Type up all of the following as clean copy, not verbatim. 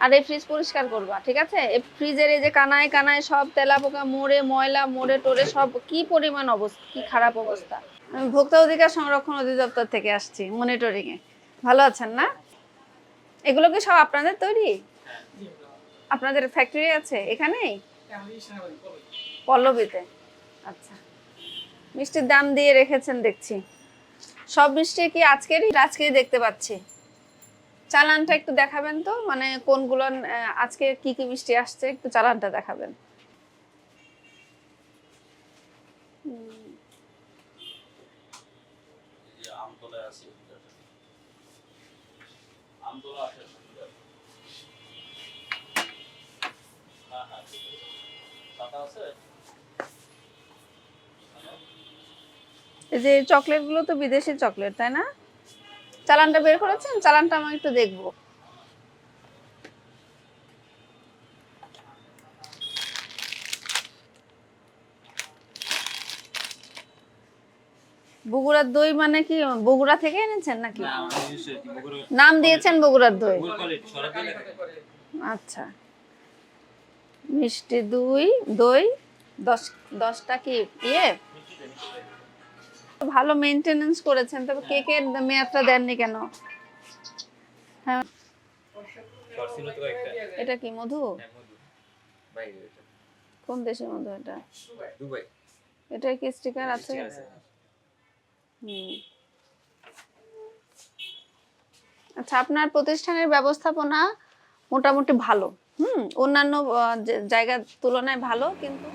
আর এই ফ্রিজ পরিষ্কার করবা, ঠিক আছে? এই ফ্রিজের এই যে কানায় কানায় সব তেলাপোকা মরে, ময়লা মরে টরে সব কি পরিমাণ অবস্থা, কি খারাপ অবস্থা। আমি ভোক্তা অধিকার সংরক্ষণ অধিদপ্তর থেকে আসছি মনিটরিং এ। ভালো আছেন না? এগুলো কি সব আপনাদের তৈরি? আপনাদের ফ্যাক্টরি আছে এখানেই? পল্লবীতে। আচ্ছা, মিষ্টির দাম দিয়ে রেখেছেন দেখছি। সব মিষ্টি কি আজকেরই? আজকেই দেখতে পাচ্ছি। চালানটা একটু দেখাবেন তো, মানে কোনগুলো আজকে কি কি মিষ্টি আসছে, একটু চালানটা দেখাবেন। এই যে চকলেট গুলো তো বিদেশি চকলেট, তাই না? চালানটা বের করেছেন? চালানটা আমি একটু দেখবো। বগুড়ার দই মানে কি বগুড়া থেকে এনেছেন নাকি? নাম দিয়েছেন বগুড়ার দই? আচ্ছা, মিষ্টি দই দই 10টা কি ইয়ে ভালো মেইনটেনেন্স করেছেন, তবে কেকের মেয়াদটা দেননি কেন? হ্যাঁ, এটা কি মধু? কোন দেশের মধু এটা? দুবাই। এটা কি স্টিকার আছে? আচ্ছা, আপনার প্রতিষ্ঠানের ব্যবস্থাপনা মোটামুটি ভালো, অন্যান্য জায়গার তুলনায় ভালো, কিন্তু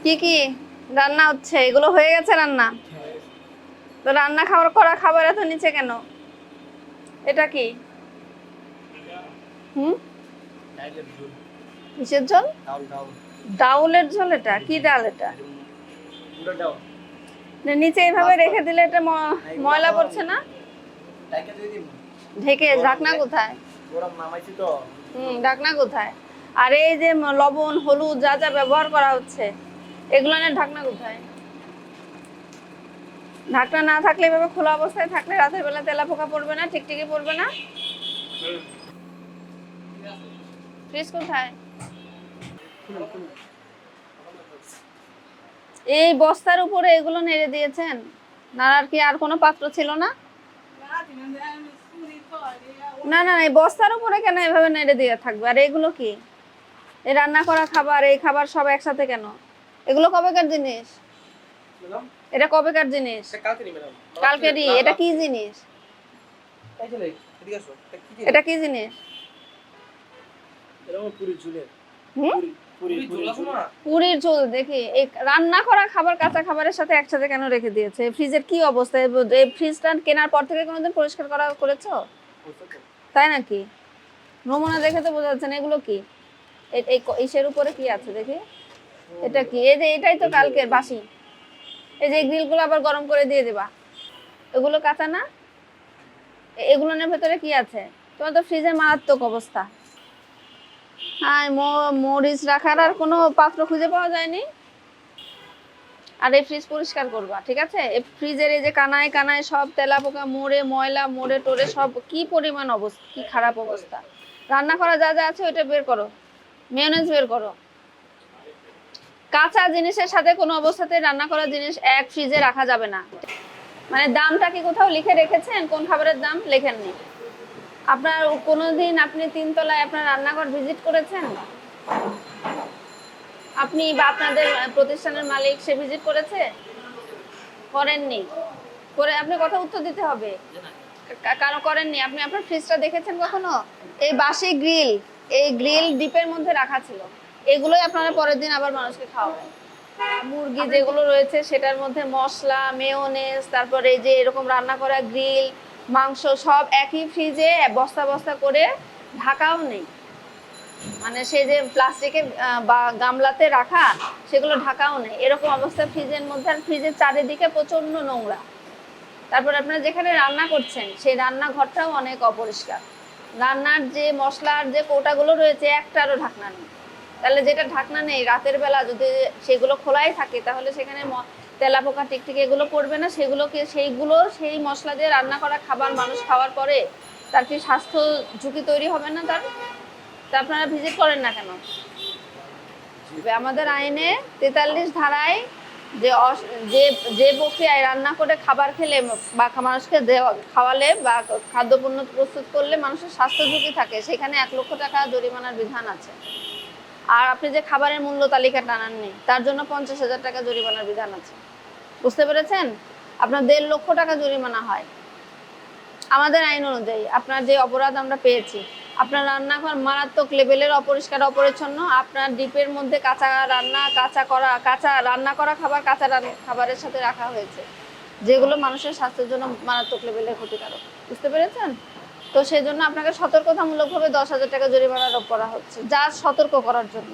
কি কি রান্না হচ্ছে? এগুলো হয়ে গেছে রান্না? তো রান্না করা খাবার এত নিচে কেন? এটা কি? কিসের ঝোল? ডাউলের ঝোল? এটা কি ডাল? এটা নিচে এইভাবে রেখে দিলে এটা ময়লা পড়ছে না? ঢেকে ঢাকনা কোথায়? ঢাকনা কোথায়? আর এই যে লবণ হলুদ যা যা ব্যবহার করা হচ্ছে, এগুলো নিয়ে ঢাকনা কোথায়? ঢাকনা না থাকলে এভাবে খোলা অবস্থায় থাকলে রাতের বেলা তেলাপোকা পড়বে না, টিকটিকি পড়বে না? ফ্রিজ কোথায়? এই বস্তার উপরে এগুলো নেড়ে দিয়েছেন? নাড়ার কি আর কোনো পাত্র ছিল না? না না, এই বস্তার উপরে কেন এভাবে নেড়ে দিয়ে থাকবে? আর এগুলো কি? এই রান্না করা খাবার, এই খাবার সব একসাথে কেন? এগুলো কবেকার জিনিস? এটা কবেকার জিনিস? কালকেরই। এটা কি জিনিস? এটা কি জিনিস? পুরীর ঝোল দেখি। এই রান্না করা খাবার কাঁচা খাবারের সাথে একসাথে কেন রেখে দিয়েছে? ফ্রিজের কি অবস্থা? এই ফ্রিজটা কেনার পর থেকে কোনোদিন পরিষ্কার করেছো? তাই নাকি? নমুনা দেখে তো বোঝা যাচ্ছে না। এগুলো কি? এই ইসের উপরে কি আছে দেখি। এটা কি? এই যে এটাই তো কালকের বাসি। এই যে গ্রিলগুলো আবার গরম করে দিয়ে দেবা। এগুলো কাঁচা না? এগুলোর ভেতরে কি আছে? তোমার তো ফ্রিজের মারাত্মক অবস্থা। হ্যাঁ, মরিচ রাখার আর কোনো পাত্র খুঁজে পাওয়া যায়নি। আর এই ফ্রিজ পরিষ্কার করবা, ঠিক আছে? এই ফ্রিজের এই যে কানায় কানায় সব তেলাপোকা মরে, ময়লা মরে টরে সব কি পরিমাণ অবস্থা, কি খারাপ অবস্থা। রান্না করা যা যা আছে ওইটা বের করো, মেয়োনেজ বের করো। কাঁচা জিনিসের সাথে কোনো অবস্থাতে রান্না করা জিনিস এক ফ্রিজে রাখা যাবে না। মানে দামটা কি কোথাও লিখে রেখেছেন? কোন খাবারের দাম লেখেননি? আপনার কোনোদিন আপনি 3 তলায় আপনার রান্নাঘর ভিজিট করেছেন? আপনি বা আপনাদের প্রতিষ্ঠানের মালিক সে ভিজিট করেছে? করেননি। করে আপনি কথা উত্তর দিতে হবে। কারণ করেননি। আপনি আপনার ফ্রিজটা দেখেছেন কখনো? এই বাসি গ্রিল, এই গ্রিল ডিপের মধ্যে রাখা ছিল। এগুলোই আপনারা পরের দিন আবার মানুষকে খাওয়াবেন। মুরগি যেগুলো রয়েছে সেটার মধ্যে মশলা, মেয়োনেজ, তারপরে এই যে এরকম রান্না করা গ্রিল, মাংস সব একই ফ্রিজে বস্তা বস্তা করে, ঢাকাও নেই। মানে সেই যে প্লাস্টিকে বা গামলাতে রাখা, সেগুলো ঢাকাও নেই। এরকম অবস্থা ফ্রিজের মধ্যে। আর ফ্রিজের চারিদিকে প্রচন্ড নোংরা। তারপর আপনারা যেখানে রান্না করছেন সেই রান্নাঘরটাও অনেক অপরিষ্কার। রান্নার যে মশলার যে কৌটাগুলো রয়েছে একটারও ঢাকনা নেই। তাহলে যেটা ঢাকনা নেই, রাতের বেলা যদি সেগুলো খোলাই থাকে তাহলে সেখানে তেলাপোকা টিকটিকি এগুলো পড়বে না? সেই মশলা দিয়ে রান্না করা খাবার মানুষ খাওয়ার পরে তার কি স্বাস্থ্য ঝুঁকি তৈরি হবে না? তার তা আপনারা ভিজিট করেন না কেন? আমাদের আইনে 43 ধারায় যে যে যে প্রক্রিয়ায় রান্না করে খাবার খেলে বা মানুষকে খাওয়ালে বা খাদ্যপণ্য প্রস্তুত করলে মানুষের স্বাস্থ্য ঝুঁকি থাকে, সেখানে 1 লক্ষ টাকা জরিমানার বিধান আছে। আর আপনি যে খাবারের মূল্য তালিকা টানাননি, তার জন্য 50,000 টাকা জরিমানার বিধান আছে। বুঝতে পেরেছেন? আপনার 1.5 লক্ষ টাকা জরিমানা হয় আমাদের আইন অনুযায়ী। আপনার যে অপরাধ আমরা পেয়েছি, আপনার রান্নাঘর মারাত্মক লেভেলের অপরিষ্কার অপরিচ্ছন্ন। আপনার ডিপের মধ্যে কাঁচা রান্না করা খাবার কাঁচা খাবারের সাথে রাখা হয়েছে, যেগুলো মানুষের স্বাস্থ্যের জন্য মারাত্মক লেভেলের ক্ষতিকারক। বুঝতে পেরেছেন? তো সেই জন্য আপনাকে সতর্কতামূলকভাবে 10,000 টাকা জরিমানা আরোপ করা হচ্ছে, যা সতর্ক করার জন্য।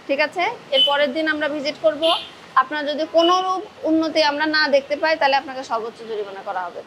ঠিক আছে? এর পরের দিন আমরা ভিজিট করব। আপনার যদি কোনো রূপ উন্নতি আমরা না দেখতে পাই, তাহলে আপনাকে সর্বোচ্চ জরিমানা করা হবে।